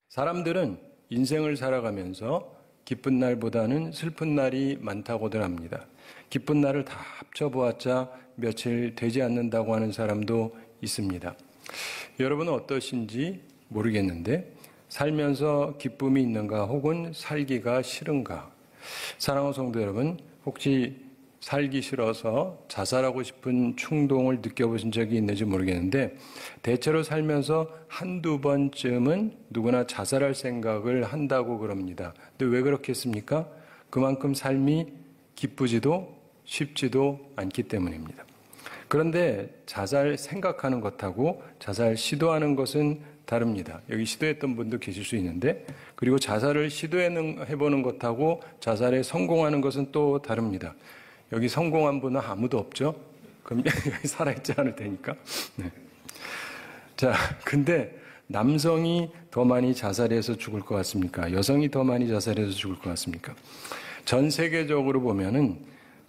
사람들은 인생을 살아가면서 기쁜 날보다는 슬픈 날이 많다고들 합니다. 기쁜 날을 다 합쳐보았자 며칠 되지 않는다고 하는 사람도 있습니다. 여러분은 어떠신지 모르겠는데 살면서 기쁨이 있는가 혹은 살기가 싫은가? 사랑하는 성도 여러분, 혹시 살기 싫어서 자살하고 싶은 충동을 느껴보신 적이 있는지 모르겠는데 대체로 살면서 한두 번쯤은 누구나 자살할 생각을 한다고 그럽니다. 근데 왜 그렇겠습니까? 그만큼 삶이 기쁘지도 쉽지도 않기 때문입니다. 그런데 자살 생각하는 것하고 자살 시도하는 것은 다릅니다. 여기 시도했던 분도 계실 수 있는데, 그리고 자살을 시도해보는 것하고 자살에 성공하는 것은 또 다릅니다. 여기 성공한 분은 아무도 없죠? 그럼 여기 살아있지 않을 테니까. 네. 자, 근데 남성이 더 많이 자살해서 죽을 것 같습니까? 여성이 더 많이 자살해서 죽을 것 같습니까? 전 세계적으로 보면은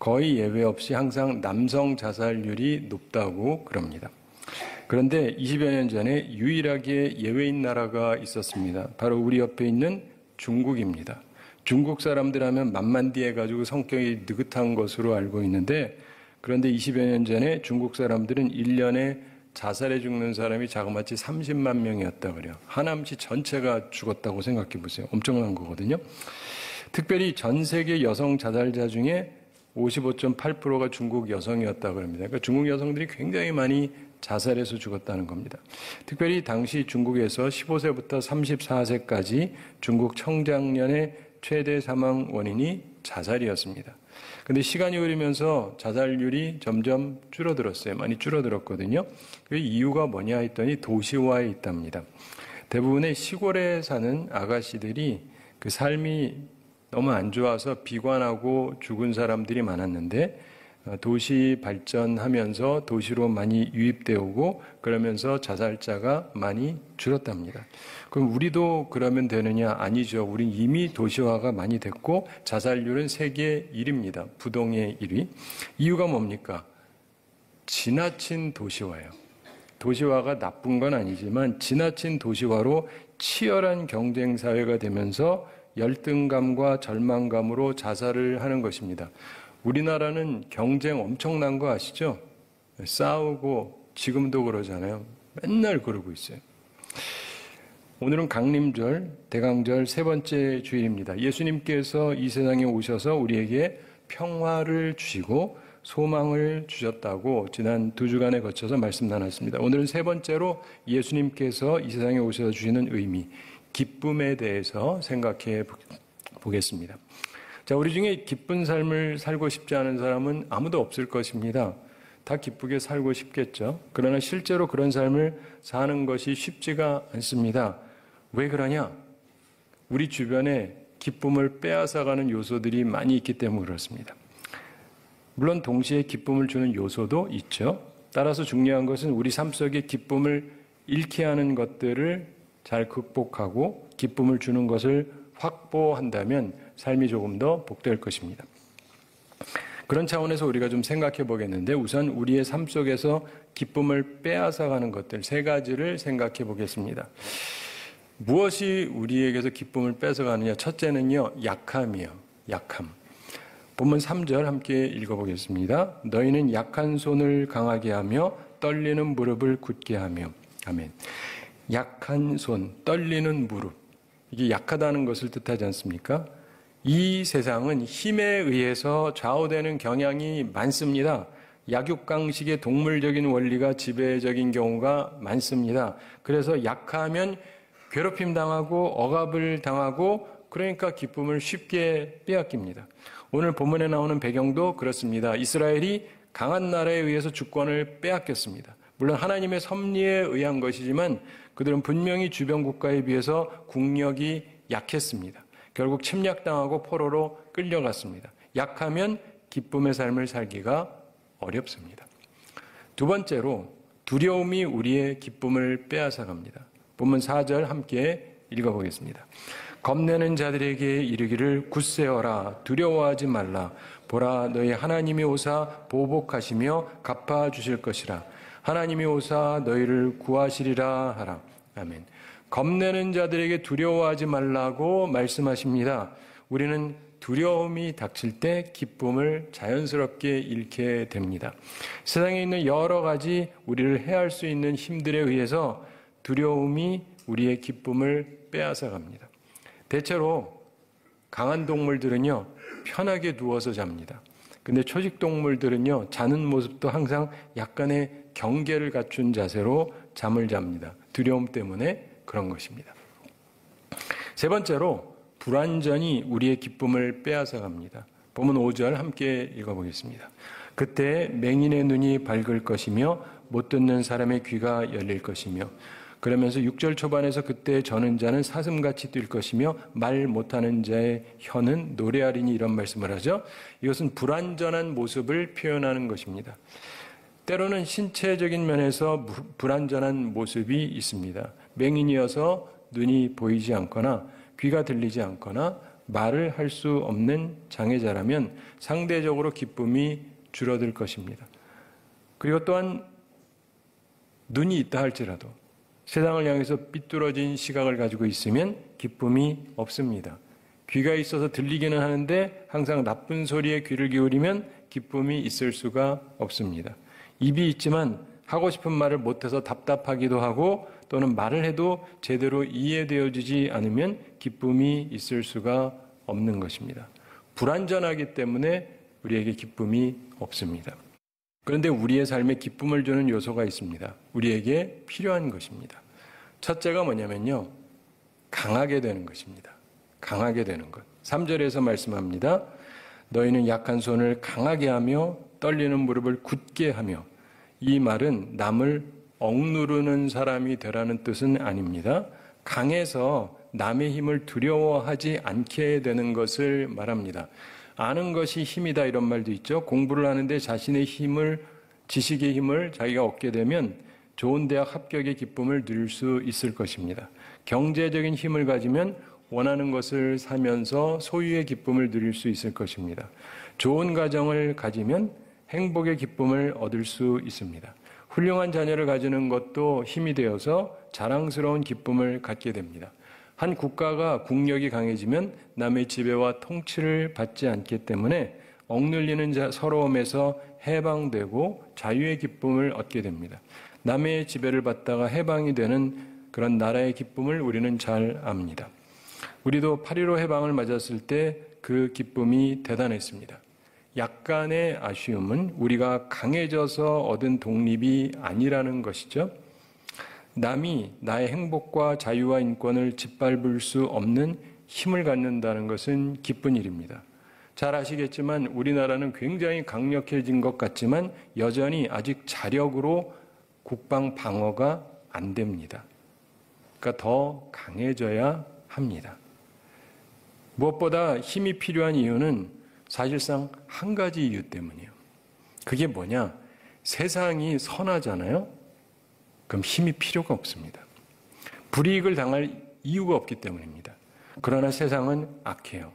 거의 예외 없이 항상 남성 자살률이 높다고 그럽니다. 그런데 20여 년 전에 유일하게 예외인 나라가 있었습니다. 바로 우리 옆에 있는 중국입니다. 중국 사람들 하면 만만디해가지고 성격이 느긋한 것으로 알고 있는데, 그런데 20여 년 전에 중국 사람들은 1년에 자살해 죽는 사람이 자그마치 30만 명이었다 그래요. 하남시 전체가 죽었다고 생각해 보세요. 엄청난 거거든요. 특별히 전 세계 여성 자살자 중에 55.8%가 중국 여성이었다 그럽니다. 그러니까 중국 여성들이 굉장히 많이 자살해서 죽었다는 겁니다. 특별히 당시 중국에서 15세부터 34세까지 중국 청장년의 최대 사망 원인이 자살이었습니다. 그런데 시간이 흐르면서 자살률이 점점 줄어들었어요. 많이 줄어들었거든요. 그 이유가 뭐냐 했더니 도시화에 있답니다. 대부분의 시골에 사는 아가씨들이 그 삶이 너무 안 좋아서 비관하고 죽은 사람들이 많았는데, 도시 발전하면서 도시로 많이 유입되어 오고 그러면서 자살자가 많이 줄었답니다. 그럼 우리도 그러면 되느냐? 아니죠. 우린 이미 도시화가 많이 됐고 자살률은 세계 1위입니다. 부동의 1위. 이유가 뭡니까? 지나친 도시화예요. 도시화가 나쁜 건 아니지만 지나친 도시화로 치열한 경쟁 사회가 되면서 열등감과 절망감으로 자살을 하는 것입니다. 우리나라는 경쟁 엄청난 거 아시죠? 싸우고 지금도 그러잖아요. 맨날 그러고 있어요. 오늘은 강림절, 대강절 세 번째 주일입니다. 예수님께서 이 세상에 오셔서 우리에게 평화를 주시고 소망을 주셨다고 지난 2주간에 거쳐서 말씀 나눴습니다. 오늘은 세 번째로 예수님께서 이 세상에 오셔서 주시는 의미, 기쁨에 대해서 생각해 보겠습니다. 자, 우리 중에 기쁜 삶을 살고 싶지 않은 사람은 아무도 없을 것입니다. 다 기쁘게 살고 싶겠죠. 그러나 실제로 그런 삶을 사는 것이 쉽지가 않습니다. 왜 그러냐? 우리 주변에 기쁨을 빼앗아가는 요소들이 많이 있기 때문에 그렇습니다. 물론 동시에 기쁨을 주는 요소도 있죠. 따라서 중요한 것은 우리 삶 속에 기쁨을 잃게 하는 것들을 잘 극복하고 기쁨을 주는 것을 확보한다면 삶이 조금 더 복될 것입니다. 그런 차원에서 우리가 좀 생각해 보겠는데, 우선 우리의 삶 속에서 기쁨을 빼앗아가는 것들 세 가지를 생각해 보겠습니다. 무엇이 우리에게서 기쁨을 뺏어가느냐? 첫째는요, 약함이요. 약함. 본문 3절 함께 읽어보겠습니다. 너희는 약한 손을 강하게 하며 떨리는 무릎을 굳게 하며. 아멘. 약한 손, 떨리는 무릎. 이게 약하다는 것을 뜻하지 않습니까? 이 세상은 힘에 의해서 좌우되는 경향이 많습니다. 약육강식의 동물적인 원리가 지배적인 경우가 많습니다. 그래서 약하면 괴롭힘 당하고 억압을 당하고 그러니까 기쁨을 쉽게 빼앗깁니다. 오늘 본문에 나오는 배경도 그렇습니다. 이스라엘이 강한 나라에 의해서 주권을 빼앗겼습니다. 물론 하나님의 섭리에 의한 것이지만 그들은 분명히 주변 국가에 비해서 국력이 약했습니다. 결국 침략당하고 포로로 끌려갔습니다. 약하면 기쁨의 삶을 살기가 어렵습니다. 두 번째로 두려움이 우리의 기쁨을 빼앗아갑니다. 본문 4절 함께 읽어보겠습니다. 겁내는 자들에게 이르기를 굳세어라, 두려워하지 말라. 보라, 너희 하나님이 오사 보복하시며 갚아주실 것이라. 하나님이 오사 너희를 구하시리라 하라. 아멘. 겁내는 자들에게 두려워하지 말라고 말씀하십니다. 우리는 두려움이 닥칠 때 기쁨을 자연스럽게 잃게 됩니다. 세상에 있는 여러 가지 우리를 해할 수 있는 힘들에 의해서 두려움이 우리의 기쁨을 빼앗아갑니다. 대체로 강한 동물들은요, 편하게 누워서 잡니다. 근데 초식 동물들은요, 자는 모습도 항상 약간의 경계를 갖춘 자세로 잠을 잡니다. 두려움 때문에 그런 것입니다. 세 번째로 불완전이 우리의 기쁨을 빼앗아갑니다. 본문 5절 함께 읽어보겠습니다. 그때 맹인의 눈이 밝을 것이며 못 듣는 사람의 귀가 열릴 것이며, 그러면서 6절 초반에서 그때 저는 자는 사슴같이 뛸 것이며 말 못하는 자의 혀는 노래하리니, 이런 말씀을 하죠. 이것은 불완전한 모습을 표현하는 것입니다. 때로는 신체적인 면에서 불완전한 모습이 있습니다. 맹인이어서 눈이 보이지 않거나 귀가 들리지 않거나 말을 할 수 없는 장애자라면 상대적으로 기쁨이 줄어들 것입니다. 그리고 또한 눈이 있다 할지라도 세상을 향해서 삐뚤어진 시각을 가지고 있으면 기쁨이 없습니다. 귀가 있어서 들리기는 하는데 항상 나쁜 소리에 귀를 기울이면 기쁨이 있을 수가 없습니다. 입이 있지만 하고 싶은 말을 못해서 답답하기도 하고, 또는 말을 해도 제대로 이해되어지지 않으면 기쁨이 있을 수가 없는 것입니다. 불완전하기 때문에 우리에게 기쁨이 없습니다. 그런데 우리의 삶에 기쁨을 주는 요소가 있습니다. 우리에게 필요한 것입니다. 첫째가 뭐냐면요, 강하게 되는 것입니다. 강하게 되는 것. 3절에서 말씀합니다. 너희는 약한 손을 강하게 하며 떨리는 무릎을 굳게 하며. 이 말은 남을 억누르는 사람이 되라는 뜻은 아닙니다. 강해서 남의 힘을 두려워하지 않게 되는 것을 말합니다. 아는 것이 힘이다, 이런 말도 있죠. 공부를 하는데 자신의 힘을, 지식의 힘을 자기가 얻게 되면 좋은 대학 합격의 기쁨을 누릴 수 있을 것입니다. 경제적인 힘을 가지면 원하는 것을 사면서 소유의 기쁨을 누릴 수 있을 것입니다. 좋은 가정을 가지면 행복의 기쁨을 얻을 수 있습니다. 훌륭한 자녀를 가지는 것도 힘이 되어서 자랑스러운 기쁨을 갖게 됩니다. 한 국가가 국력이 강해지면 남의 지배와 통치를 받지 않기 때문에 억눌리는 서러움에서 해방되고 자유의 기쁨을 얻게 됩니다. 남의 지배를 받다가 해방이 되는 그런 나라의 기쁨을 우리는 잘 압니다. 우리도 8.15 해방을 맞았을 때 그 기쁨이 대단했습니다. 약간의 아쉬움은 우리가 강해져서 얻은 독립이 아니라는 것이죠. 남이 나의 행복과 자유와 인권을 짓밟을 수 없는 힘을 갖는다는 것은 기쁜 일입니다. 잘 아시겠지만 우리나라는 굉장히 강력해진 것 같지만 여전히 아직 자력으로 국방 방어가 안 됩니다. 그러니까 더 강해져야 합니다. 무엇보다 힘이 필요한 이유는 사실상 한 가지 이유 때문이에요. 그게 뭐냐? 세상이 선하잖아요? 그럼 힘이 필요가 없습니다. 불이익을 당할 이유가 없기 때문입니다. 그러나 세상은 악해요.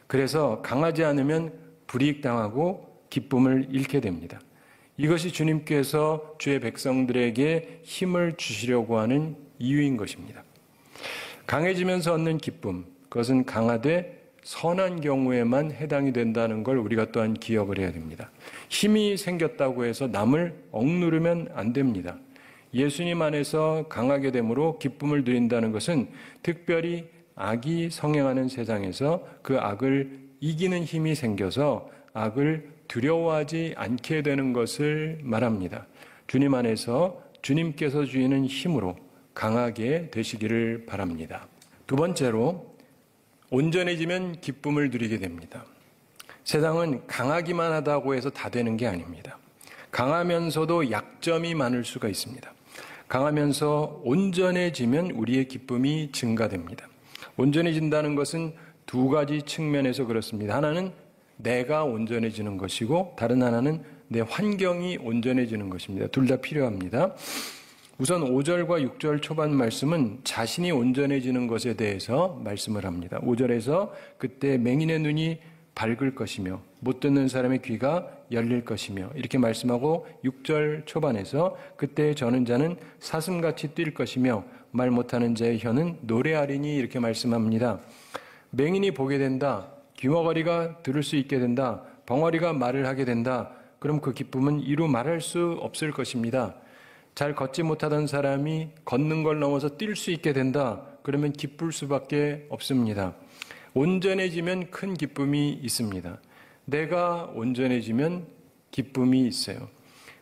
그래서 강하지 않으면 불이익 당하고 기쁨을 잃게 됩니다. 이것이 주님께서 주의 백성들에게 힘을 주시려고 하는 이유인 것입니다. 강해지면서 얻는 기쁨, 그것은 강하되 선한 경우에만 해당이 된다는 걸 우리가 또한 기억을 해야 됩니다. 힘이 생겼다고 해서 남을 억누르면 안 됩니다. 예수님 안에서 강하게 됨으로 기쁨을 누린다는 것은 특별히 악이 성행하는 세상에서 그 악을 이기는 힘이 생겨서 악을 두려워하지 않게 되는 것을 말합니다. 주님 안에서 주님께서 주시는 힘으로 강하게 되시기를 바랍니다. 두 번째로, 온전해지면 기쁨을 누리게 됩니다. 세상은 강하기만 하다고 해서 다 되는 게 아닙니다. 강하면서도 약점이 많을 수가 있습니다. 강하면서 온전해지면 우리의 기쁨이 증가됩니다. 온전해진다는 것은 두 가지 측면에서 그렇습니다. 하나는 내가 온전해지는 것이고 다른 하나는 내 환경이 온전해지는 것입니다. 둘 다 필요합니다. 우선 5절과 6절 초반 말씀은 자신이 온전해지는 것에 대해서 말씀을 합니다. 5절에서 그때 맹인의 눈이 밝을 것이며 못 듣는 사람의 귀가 열릴 것이며 이렇게 말씀하고 6절 초반에서 그때 저는 자는 사슴같이 뛸 것이며 말 못하는 자의 혀는 노래하리니 이렇게 말씀합니다. 맹인이 보게 된다. 귀머거리가 들을 수 있게 된다. 벙어리가 말을 하게 된다. 그럼 그 기쁨은 이루 말할 수 없을 것입니다. 잘 걷지 못하던 사람이 걷는 걸 넘어서 뛸 수 있게 된다. 그러면 기쁠 수밖에 없습니다. 온전해지면 큰 기쁨이 있습니다. 내가 온전해지면 기쁨이 있어요.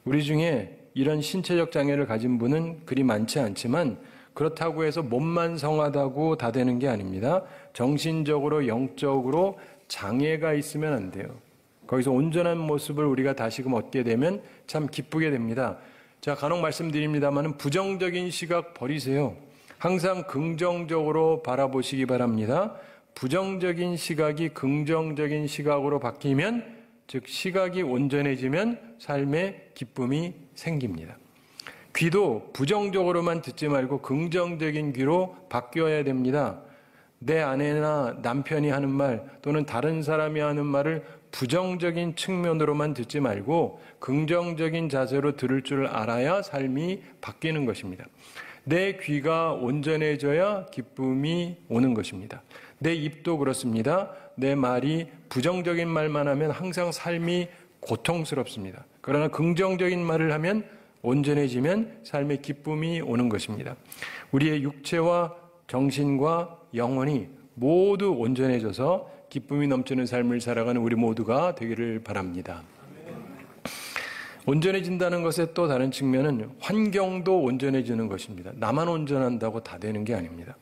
우리 중에 이런 신체적 장애를 가진 분은 그리 많지 않지만 그렇다고 해서 몸만 성하다고 다 되는 게 아닙니다. 정신적으로 영적으로 장애가 있으면 안 돼요. 거기서 온전한 모습을 우리가 다시금 얻게 되면 참 기쁘게 됩니다. 자, 간혹 말씀드립니다만 부정적인 시각 버리세요. 항상 긍정적으로 바라보시기 바랍니다. 부정적인 시각이 긍정적인 시각으로 바뀌면, 즉 시각이 온전해지면 삶에 기쁨이 생깁니다. 귀도 부정적으로만 듣지 말고 긍정적인 귀로 바뀌어야 됩니다. 내 아내나 남편이 하는 말 또는 다른 사람이 하는 말을 부정적인 측면으로만 듣지 말고 긍정적인 자세로 들을 줄 알아야 삶이 바뀌는 것입니다. 내 귀가 온전해져야 기쁨이 오는 것입니다. 내 입도 그렇습니다. 내 말이 부정적인 말만 하면 항상 삶이 고통스럽습니다. 그러나 긍정적인 말을 하면 온전해지면 삶의 기쁨이 오는 것입니다. 우리의 육체와 정신과 영혼이 모두 온전해져서 기쁨이 넘치는 삶을 살아가는 우리 모두가 되기를 바랍니다. 온전해진다는 것의 또 다른 측면은 환경도 온전해지는 것입니다. 나만 온전한다고 다 되는 게 아닙니다.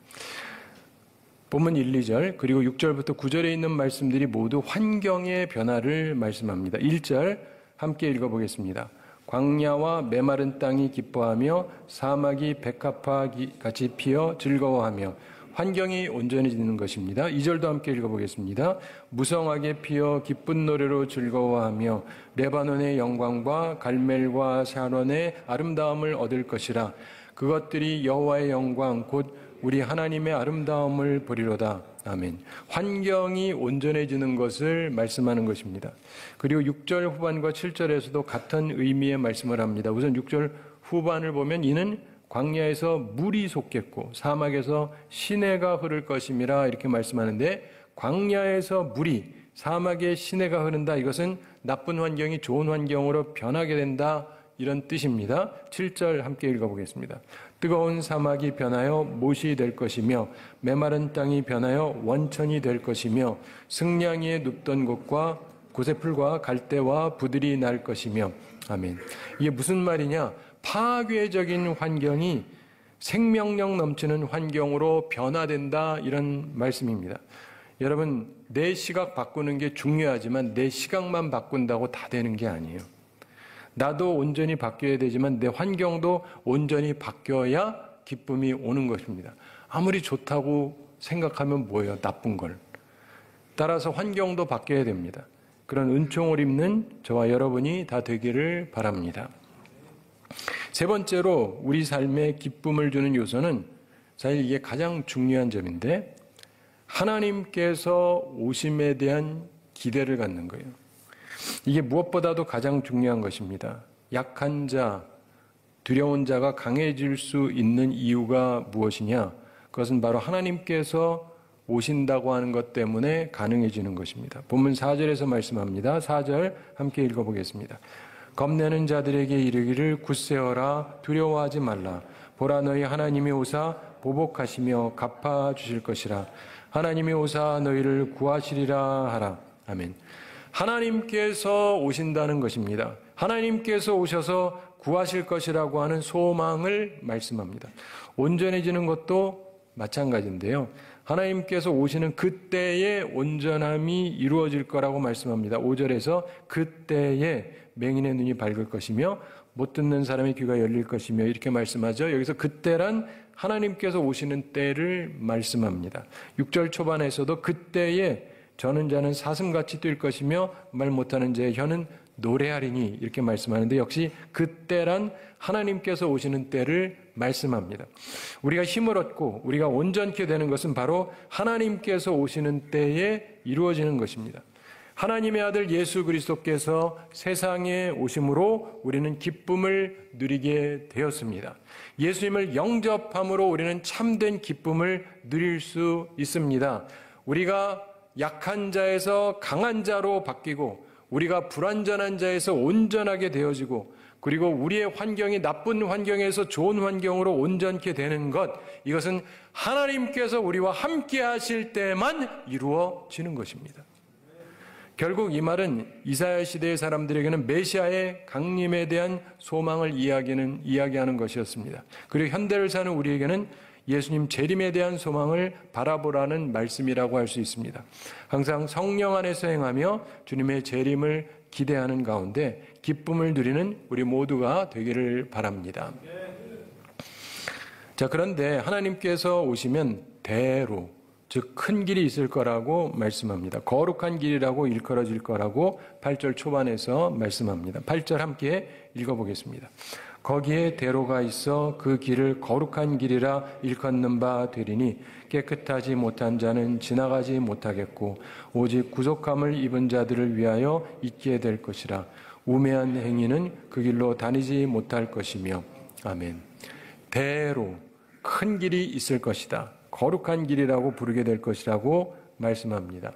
본문 1, 2절 그리고 6절부터 9절에 있는 말씀들이 모두 환경의 변화를 말씀합니다. 1절 함께 읽어보겠습니다. 광야와 메마른 땅이 기뻐하며 사막이 백합화 같이 피어 즐거워하며 환경이 온전해지는 것입니다. 2절도 함께 읽어보겠습니다. 무성하게 피어 기쁜 노래로 즐거워하며 레바논의 영광과 갈멜과 샤론의 아름다움을 얻을 것이라. 그것들이 여호와의 영광 곧 우리 하나님의 아름다움을 보리로다. 아멘. 환경이 온전해지는 것을 말씀하는 것입니다. 그리고 6절 후반과 7절에서도 같은 의미의 말씀을 합니다. 우선 6절 후반을 보면 이는 광야에서 물이 솟겠고 사막에서 시내가 흐를 것임이라 이렇게 말씀하는데, 광야에서 물이 사막에 시내가 흐른다, 이것은 나쁜 환경이 좋은 환경으로 변하게 된다, 이런 뜻입니다. 7절 함께 읽어보겠습니다. 뜨거운 사막이 변하여 못이 될 것이며 메마른 땅이 변하여 원천이 될 것이며 승냥이에 눕던 곳과 곳의 풀과 갈대와 부들이 날 것이며. 아멘. 이게 무슨 말이냐? 파괴적인 환경이 생명력 넘치는 환경으로 변화된다, 이런 말씀입니다. 여러분, 내 시각 바꾸는 게 중요하지만 내 시각만 바꾼다고 다 되는 게 아니에요. 나도 온전히 바뀌어야 되지만 내 환경도 온전히 바뀌어야 기쁨이 오는 것입니다. 아무리 좋다고 생각하면 뭐예요? 나쁜 걸. 따라서 환경도 바뀌어야 됩니다. 그런 은총을 입는 저와 여러분이 다 되기를 바랍니다. 세 번째로 우리 삶에 기쁨을 주는 요소는 사실 이게 가장 중요한 점인데, 하나님께서 오심에 대한 기대를 갖는 거예요. 이게 무엇보다도 가장 중요한 것입니다. 약한 자, 두려운 자가 강해질 수 있는 이유가 무엇이냐? 그것은 바로 하나님께서 오신다고 하는 것 때문에 가능해지는 것입니다. 본문 4절에서 말씀합니다. 4절 함께 읽어보겠습니다. 겁내는 자들에게 이르기를 굳세어라, 두려워하지 말라. 보라, 너희 하나님이 오사 보복하시며 갚아주실 것이라. 하나님이 오사 너희를 구하시리라 하라. 아멘. 하나님께서 오신다는 것입니다. 하나님께서 오셔서 구하실 것이라고 하는 소망을 말씀합니다. 온전해지는 것도 마찬가지인데요. 하나님께서 오시는 그때에 온전함이 이루어질 거라고 말씀합니다. 5절에서 그때에 맹인의 눈이 밝을 것이며 못 듣는 사람의 귀가 열릴 것이며 이렇게 말씀하죠. 여기서 그때란 하나님께서 오시는 때를 말씀합니다. 6절 초반에서도 그때에 저는 자는 사슴같이 뛸 것이며 말 못하는 자의 혀는 노래하리니 이렇게 말씀하는데, 역시 그때란 하나님께서 오시는 때를 말씀합니다. 우리가 힘을 얻고 우리가 온전케 되는 것은 바로 하나님께서 오시는 때에 이루어지는 것입니다. 하나님의 아들 예수 그리스도께서 세상에 오심으로 우리는 기쁨을 누리게 되었습니다. 예수님을 영접함으로 우리는 참된 기쁨을 누릴 수 있습니다. 우리가 약한 자에서 강한 자로 바뀌고 우리가 불완전한 자에서 온전하게 되어지고 그리고 우리의 환경이 나쁜 환경에서 좋은 환경으로 온전케 되는 것, 이것은 하나님께서 우리와 함께 하실 때만 이루어지는 것입니다. 결국 이 말은 이사야 시대의 사람들에게는 메시아의 강림에 대한 소망을 이야기하는 것이었습니다. 그리고 현대를 사는 우리에게는 예수님 재림에 대한 소망을 바라보라는 말씀이라고 할 수 있습니다. 항상 성령 안에서 행하며 주님의 재림을 기대하는 가운데 기쁨을 누리는 우리 모두가 되기를 바랍니다. 자, 그런데 하나님께서 오시면 대로, 즉 큰 길이 있을 거라고 말씀합니다. 거룩한 길이라고 일컬어질 거라고 8절 초반에서 말씀합니다. 8절 함께 읽어보겠습니다. 거기에 대로가 있어 그 길을 거룩한 길이라 일컫는 바 되리니 깨끗하지 못한 자는 지나가지 못하겠고 오직 구속함을 입은 자들을 위하여 있게 될 것이라. 우매한 행위는 그 길로 다니지 못할 것이며. 아멘. 대로, 큰 길이 있을 것이다. 거룩한 길이라고 부르게 될 것이라고 말씀합니다.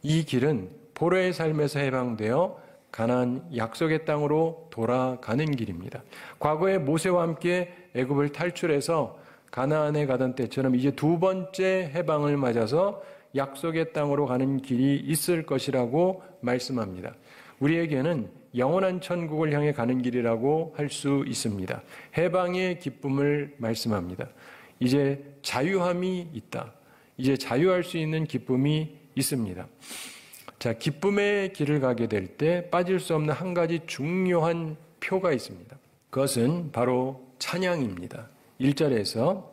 이 길은 포로의 삶에서 해방되어 가나안 약속의 땅으로 돌아가는 길입니다. 과거에 모세와 함께 애굽을 탈출해서 가나안에 가던 때처럼 이제 두 번째 해방을 맞아서 약속의 땅으로 가는 길이 있을 것이라고 말씀합니다. 우리에게는 영원한 천국을 향해 가는 길이라고 할 수 있습니다. 해방의 기쁨을 말씀합니다. 이제 자유함이 있다. 이제 자유할 수 있는 기쁨이 있습니다. 자, 기쁨의 길을 가게 될 때 빠질 수 없는 한 가지 중요한 표가 있습니다. 그것은 바로 찬양입니다. 1절에서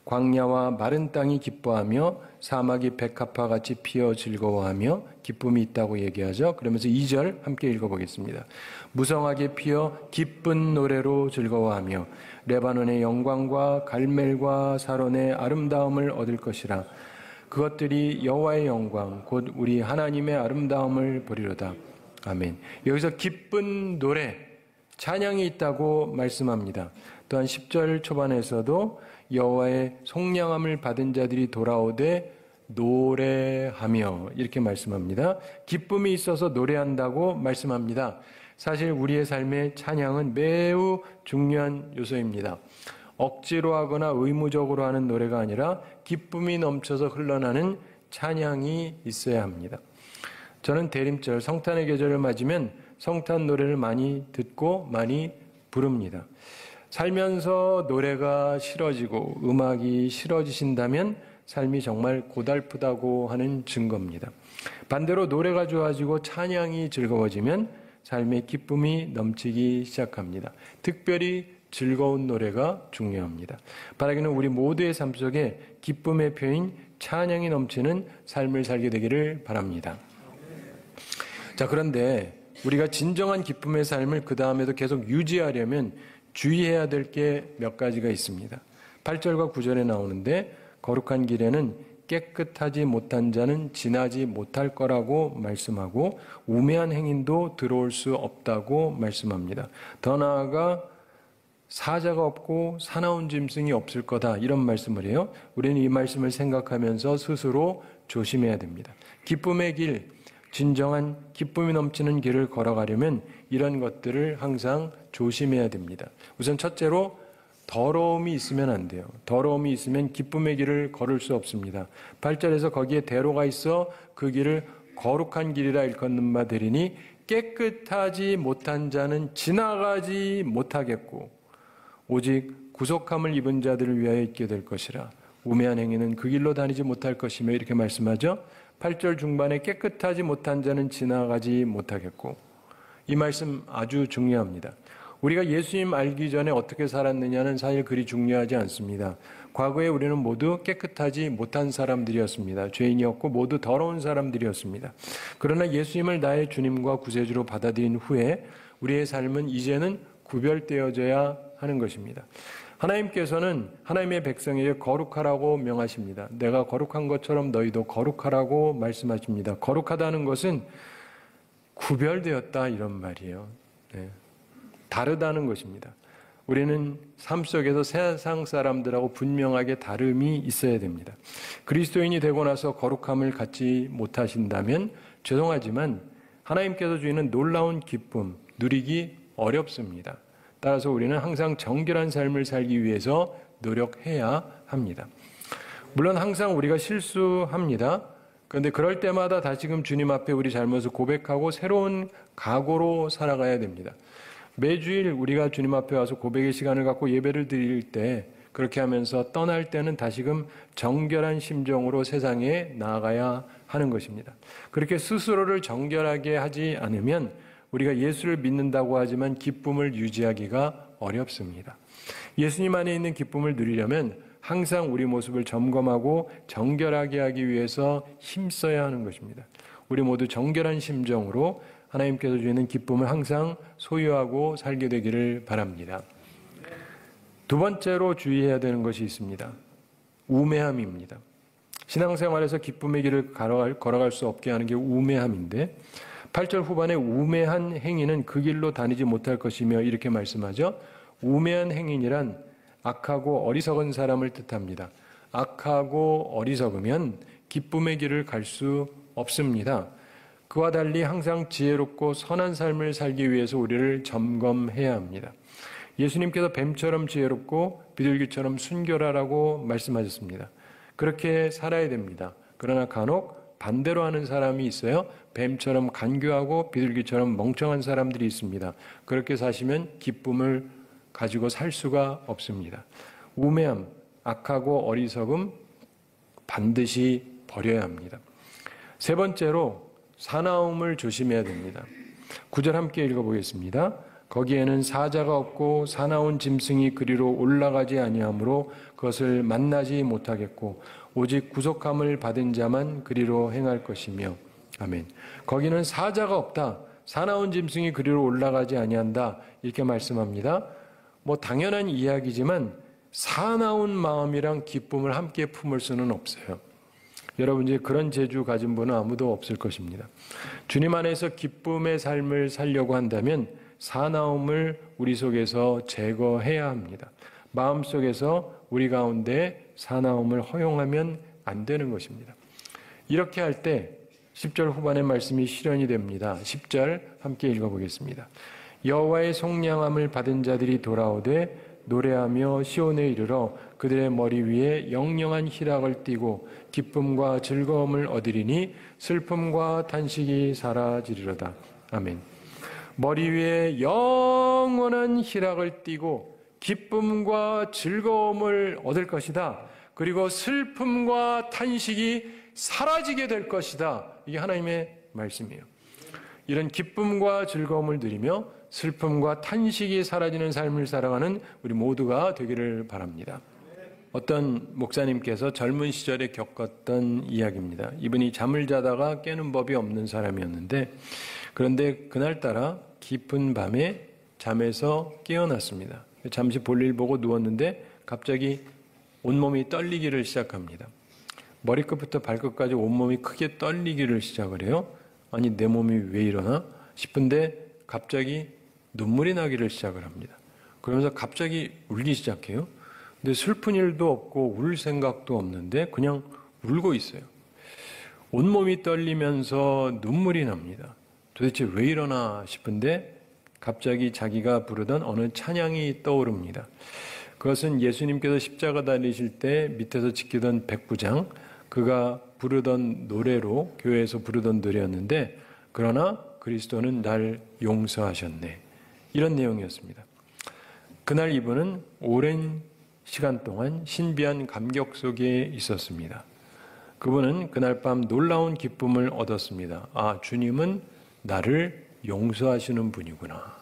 광야와 마른 땅이 기뻐하며 사막이 백합화같이 피어 즐거워하며 기쁨이 있다고 얘기하죠. 그러면서 2절 함께 읽어보겠습니다. 무성하게 피어 기쁜 노래로 즐거워하며 레바논의 영광과 갈멜과 사론의 아름다움을 얻을 것이라. 그것들이 여호와의 영광 곧 우리 하나님의 아름다움을 보리로다. 아멘. 여기서 기쁜 노래, 찬양이 있다고 말씀합니다. 또한 10절 초반에서도 여호와의 속량함을 받은 자들이 돌아오되 노래하며 이렇게 말씀합니다. 기쁨이 있어서 노래한다고 말씀합니다. 사실 우리의 삶의 찬양은 매우 중요한 요소입니다. 억지로 하거나 의무적으로 하는 노래가 아니라 기쁨이 넘쳐서 흘러나는 찬양이 있어야 합니다. 저는 대림절 성탄의 계절을 맞으면 성탄 노래를 많이 듣고 많이 부릅니다. 살면서 노래가 싫어지고 음악이 싫어지신다면 삶이 정말 고달프다고 하는 증거입니다. 반대로 노래가 좋아지고 찬양이 즐거워지면 삶의 기쁨이 넘치기 시작합니다. 특별히 즐거운 노래가 중요합니다. 바라기는 우리 모두의 삶 속에 기쁨의 표인 찬양이 넘치는 삶을 살게 되기를 바랍니다. 자, 그런데 우리가 진정한 기쁨의 삶을 그 다음에도 계속 유지하려면 주의해야 될 게 몇 가지가 있습니다. 8절과 9절에 나오는데 거룩한 길에는 깨끗하지 못한 자는 지나지 못할 거라고 말씀하고 우매한 행인도 들어올 수 없다고 말씀합니다. 더 나아가 사자가 없고 사나운 짐승이 없을 거다 이런 말씀을 해요. 우리는 이 말씀을 생각하면서 스스로 조심해야 됩니다. 기쁨의 길, 진정한 기쁨이 넘치는 길을 걸어가려면 이런 것들을 항상 조심해야 됩니다. 우선 첫째로 더러움이 있으면 안 돼요. 더러움이 있으면 기쁨의 길을 걸을 수 없습니다. 8절에서 거기에 대로가 있어 그 길을 거룩한 길이라 일컫는 바 되리니 깨끗하지 못한 자는 지나가지 못하겠고 오직 구속함을 입은 자들을 위하여 있게 될 것이라. 우매한 행위는 그 길로 다니지 못할 것이며 이렇게 말씀하죠. 8절 중반에 깨끗하지 못한 자는 지나가지 못하겠고, 이 말씀 아주 중요합니다. 우리가 예수님 알기 전에 어떻게 살았느냐는 사실 그리 중요하지 않습니다. 과거에 우리는 모두 깨끗하지 못한 사람들이었습니다. 죄인이었고 모두 더러운 사람들이었습니다. 그러나 예수님을 나의 주님과 구세주로 받아들인 후에 우리의 삶은 이제는 구별되어져야 하는 것입니다. 하나님께서는 하나님의 백성에게 거룩하라고 명하십니다. 내가 거룩한 것처럼 너희도 거룩하라고 말씀하십니다. 거룩하다는 것은 구별되었다 이런 말이에요. 네. 다르다는 것입니다. 우리는 삶 속에서 세상 사람들하고 분명하게 다름이 있어야 됩니다. 그리스도인이 되고 나서 거룩함을 갖지 못하신다면 죄송하지만 하나님께서 주시는 놀라운 기쁨 누리기 어렵습니다. 따라서 우리는 항상 정결한 삶을 살기 위해서 노력해야 합니다. 물론 항상 우리가 실수합니다. 그런데 그럴 때마다 다시금 주님 앞에 우리 잘못을 고백하고 새로운 각오로 살아가야 됩니다. 매주일 우리가 주님 앞에 와서 고백의 시간을 갖고 예배를 드릴 때 그렇게 하면서 떠날 때는 다시금 정결한 심정으로 세상에 나아가야 하는 것입니다. 그렇게 스스로를 정결하게 하지 않으면 우리가 예수를 믿는다고 하지만 기쁨을 유지하기가 어렵습니다. 예수님 안에 있는 기쁨을 누리려면 항상 우리 모습을 점검하고 정결하게 하기 위해서 힘써야 하는 것입니다. 우리 모두 정결한 심정으로 하나님께서 주시는 기쁨을 항상 소유하고 살게 되기를 바랍니다. 두 번째로 주의해야 되는 것이 있습니다. 우매함입니다. 신앙생활에서 기쁨의 길을 걸어갈 수 없게 하는 게 우매함인데 8절 후반에 우매한 행위는 그 길로 다니지 못할 것이며 이렇게 말씀하죠. 우매한 행위란 악하고 어리석은 사람을 뜻합니다. 악하고 어리석으면 기쁨의 길을 갈 수 없습니다. 그와 달리 항상 지혜롭고 선한 삶을 살기 위해서 우리를 점검해야 합니다. 예수님께서 뱀처럼 지혜롭고 비둘기처럼 순결하라고 말씀하셨습니다. 그렇게 살아야 됩니다. 그러나 간혹 반대로 하는 사람이 있어요. 뱀처럼 간교하고 비둘기처럼 멍청한 사람들이 있습니다. 그렇게 사시면 기쁨을 가지고 살 수가 없습니다. 우매함, 악하고 어리석음 반드시 버려야 합니다. 세 번째로 사나움을 조심해야 됩니다. 9절 함께 읽어보겠습니다. 거기에는 사자가 없고 사나운 짐승이 그리로 올라가지 아니하므로 그것을 만나지 못하겠고 오직 구속함을 받은 자만 그리로 행할 것이며 아멘. 거기는 사자가 없다. 사나운 짐승이 그리로 올라가지 아니한다. 이렇게 말씀합니다. 당연한 이야기지만 사나운 마음이랑 기쁨을 함께 품을 수는 없어요. 여러분 이제 그런 재주 가진 분은 아무도 없을 것입니다. 주님 안에서 기쁨의 삶을 살려고 한다면 사나움을 우리 속에서 제거해야 합니다. 마음속에서 우리 가운데 사나움을 허용하면 안 되는 것입니다. 이렇게 할 때 10절 후반의 말씀이 실현이 됩니다. 10절 함께 읽어보겠습니다. 여호와의 속량함을 받은 자들이 돌아오되 노래하며 시온에 이르러 그들의 머리 위에 영영한 희락을 띠고 기쁨과 즐거움을 얻으리니 슬픔과 탄식이 사라지리로다. 아멘. 머리 위에 영원한 희락을 띠고 기쁨과 즐거움을 얻을 것이다. 그리고 슬픔과 탄식이 사라지게 될 것이다. 이게 하나님의 말씀이에요. 이런 기쁨과 즐거움을 누리며 슬픔과 탄식이 사라지는 삶을 살아가는 우리 모두가 되기를 바랍니다. 어떤 목사님께서 젊은 시절에 겪었던 이야기입니다. 이분이 잠을 자다가 깨는 법이 없는 사람이었는데 그런데 그날따라 깊은 밤에 잠에서 깨어났습니다. 잠시 볼일 보고 누웠는데 갑자기 온몸이 떨리기를 시작합니다. 머리끝부터 발끝까지 온몸이 크게 떨리기를 시작을 해요. 아니 내 몸이 왜 이러나 싶은데 갑자기 눈물이 나기를 시작을 합니다. 그러면서 갑자기 울기 시작해요. 근데 슬픈 일도 없고 울 생각도 없는데 그냥 울고 있어요. 온몸이 떨리면서 눈물이 납니다. 도대체 왜 이러나 싶은데 갑자기 자기가 부르던 어느 찬양이 떠오릅니다. 그것은 예수님께서 십자가 달리실 때 밑에서 지키던 백부장 그가 부르던 노래로 교회에서 부르던 노래였는데 그러나 그리스도는 날 용서하셨네. 이런 내용이었습니다. 그날 이분은 오랜 시간 동안 신비한 감격 속에 있었습니다. 그분은 그날 밤 놀라운 기쁨을 얻었습니다. 아, 주님은 나를 용서하시는 분이구나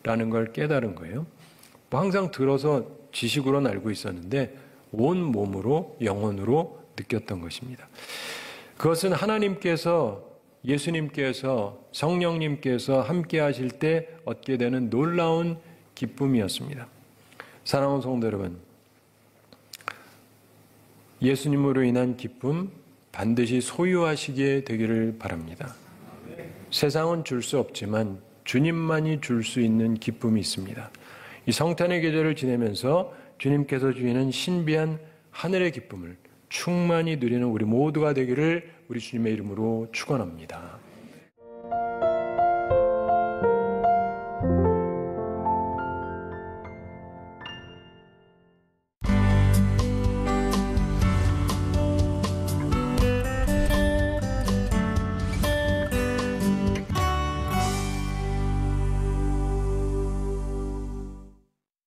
라는 걸 깨달은 거예요. 항상 들어서 지식으로는 알고 있었는데 온 몸으로 영혼으로 느꼈던 것입니다. 그것은 하나님께서 예수님께서 성령님께서 함께 하실 때 얻게 되는 놀라운 기쁨이었습니다. 사랑하는 성도 여러분, 예수님으로 인한 기쁨 반드시 소유하시게 되기를 바랍니다. 세상은 줄 수 없지만 주님만이 줄 수 있는 기쁨이 있습니다. 이 성탄의 계절을 지내면서 주님께서 주시는 신비한 하늘의 기쁨을 충만히 누리는 우리 모두가 되기를 우리 주님의 이름으로 축원합니다.